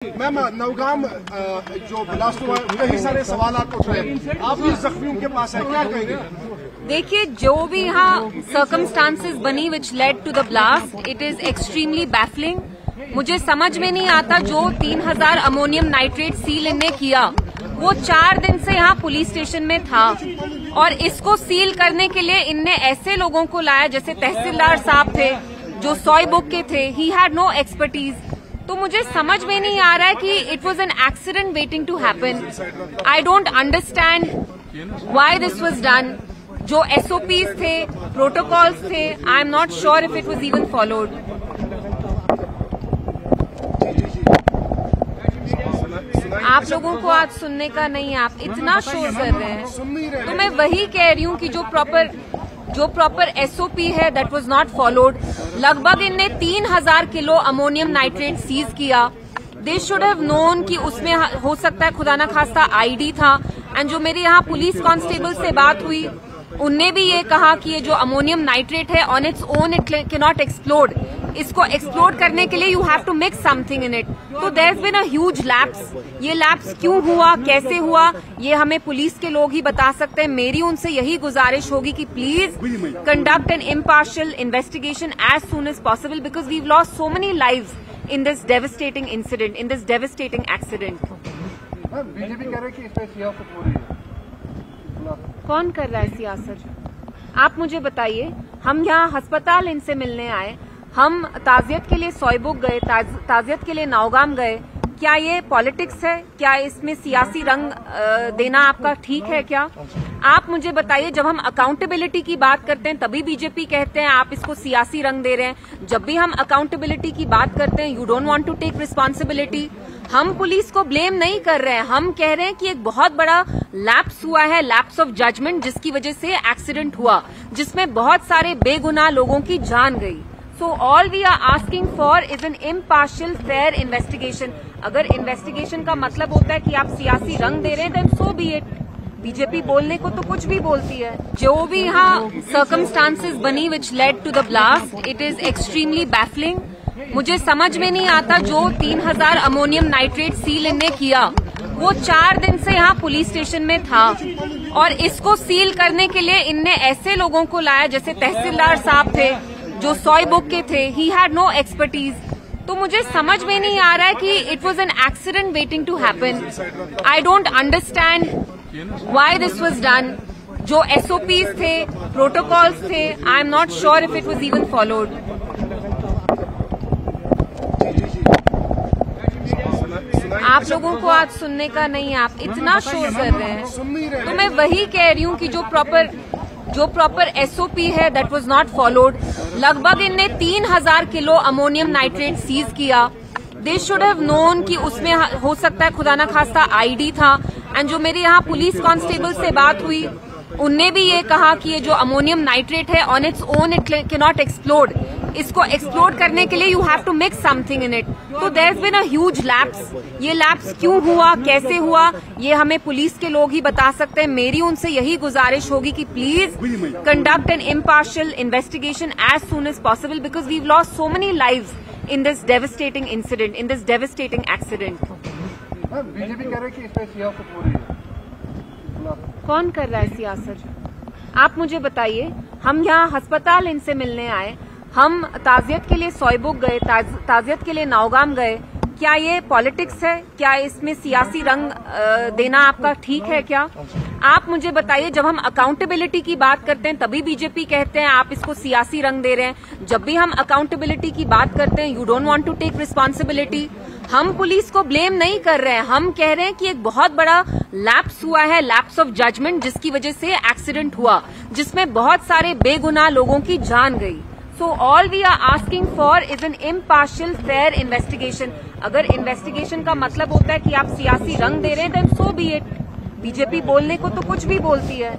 Ma'am Navgam जो blast हुआ कई सारे सवाल उठ रहे हैं, आप भी जख्मियों के पास है, क्या कहेंगे? देखिए, जो भी यहाँ सर्कमस्टांसेस बनी which led to the blast, it is extremely baffling. मुझे समझ में नहीं आता जो 3000 अमोनियम नाइट्रेट सील इनने किया, वो 4 दिन से यहाँ पुलिस स्टेशन में था और इसको सील करने के लिए इनने ऐसे लोगों को लाया जैसे तहसीलदार साहब थे जो सॉय बुक के थे। He had no expertise. तो मुझे समझ में नहीं आ रहा है कि it was an accident waiting to happen. I don't understand why this was done. जो SOPs थे, प्रोटोकॉल्स थे, I am not sure if it was even followed. आप लोगों को आज सुनने का नहीं, आप इतना शोर कर रहे हैं। तो मैं वही कह रही हूँ कि जो प्रॉपर SOP है दैट वाज नॉट फॉलोड। लगभग इनने 3000 किलो अमोनियम नाइट्रेट सीज किया। दे शुड हैव नोन कि उसमें हो सकता है खुदा ना खास्ता ID था। एंड जो मेरे यहाँ पुलिस कांस्टेबल से बात हुई, उनने भी ये कहा कि ये जो अमोनियम नाइट्रेट है on its own it can not explode. इसको एक्सप्लोड करने के लिए you have to mix something in it. तो there has been a huge lapse. ये लैप्स क्यों हुआ, कैसे हुआ, ये हमें पुलिस के लोग ही बता सकते हैं। मेरी उनसे यही गुजारिश होगी कि please conduct an impartial investigation as soon as possible, because we have lost so many lives in this devastating incident, in this devastating accident. BJP कह रहे हैं कि इस पर सियासत हो रही है। कौन कर रहा है सियासत? आप मुझे बताइए। हम यहाँ अस्पताल इनसे मिलने आए, हम ताजियत के लिए सॉयबुक गए, ताजियत के लिए नौगाम गए। क्या ये पॉलिटिक्स है? क्या इसमें सियासी रंग देना आपका ठीक है क्या? आप मुझे बताइए। जब हम अकाउंटेबिलिटी की बात करते हैं तभी बीजेपी कहते हैं आप इसको सियासी रंग दे रहे हैं। जब भी हम अकाउंटेबिलिटी की बात करते हैं, you don't want to take responsibility. हम पुलिस को ब्लेम नहीं कर रहे हैं, हम कह रहे हैं कि एक बहुत बड़ा लैप्स हुआ है, लैप्स ऑफ जजमेंट, जिसकी वजह से एक्सीडेंट हुआ, जिसमें बहुत सारे बेगुनाह लोगों की जान गई। So all we are asking for is an impartial, fair investigation. अगर इन्वेस्टिगेशन का मतलब होता है कि आप सियासी रंग दे रहे हैं, then so be it. BJP बोलने को तो कुछ भी बोलती है। जो भी यहाँ सर्कमस्टांसेस बनी which led to the blast, it is extremely baffling. मुझे समझ में नहीं आता जो 3000 अमोनियम नाइट्रेट सील इनने किया, वो 4 दिन से यहाँ पुलिस स्टेशन में था और इसको सील करने के लिए इनने ऐसे लोगों को लाया जैसे तहसीलदार साहब थे जो सॉय बुक के थे। He had no expertise. तो मुझे समझ में नहीं आ रहा है कि it was an accident waiting to happen. I don't understand why this was done. जो SOPs थे, प्रोटोकॉल्स थे, I am not sure if it was even followed. आप लोगों को आज सुनने का नहीं, आप इतना शोर कर रहे हैं। तो मैं वही कह रही हूँ कि जो प्रॉपर SOP है दैट वाज नॉट फॉलोड। लगभग इनने 3000 किलो अमोनियम नाइट्रेट सीज किया। दे शुड हैव नोन कि उसमें हो सकता है खुदा ना खास्ता ID था। एंड जो मेरे यहाँ पुलिस कांस्टेबल से बात हुई, उनने भी ये कहा कि ये जो अमोनियम नाइट्रेट है on its own it can not explode. इसको एक्सप्लोड करने के लिए you have to mix something in it. तो there has been a huge lapse. ये लैप्स क्यों हुआ, कैसे हुआ, ये हमें पुलिस के लोग ही बता सकते हैं। मेरी उनसे यही गुजारिश होगी कि please conduct an impartial investigation as soon as possible, because we have lost so many lives in this devastating incident, in this devastating accident. BJP कह रहे हैं कि इस पर सियासत हो रही है। कौन कर रहा है सियासत? आप मुझे बताइए। हम यहाँ अस्पताल इनसे मिलने आए, हम ताजियत के लिए सॉयबुक गए, ताजियत के लिए नौगाम गए। क्या ये पॉलिटिक्स है? क्या इसमें सियासी रंग देना आपका ठीक है क्या? आप मुझे बताइए। जब हम अकाउंटेबिलिटी की बात करते हैं तभी बीजेपी कहते हैं आप इसको सियासी रंग दे रहे हैं। जब भी हम अकाउंटेबिलिटी की बात करते हैं, you don't want to take responsibility. हम पुलिस को ब्लेम नहीं कर रहे हैं, हम कह रहे हैं कि एक बहुत बड़ा लैप्स हुआ है, लैप्स ऑफ जजमेंट, जिसकी वजह से एक्सीडेंट हुआ, जिसमें बहुत सारे बेगुनाह लोगों की जान गई। So all we are asking for is an impartial, fair investigation. अगर इन्वेस्टिगेशन का मतलब होता है कि आप सियासी रंग दे रहे हैं, then so be it. BJP बोलने को तो कुछ भी बोलती है।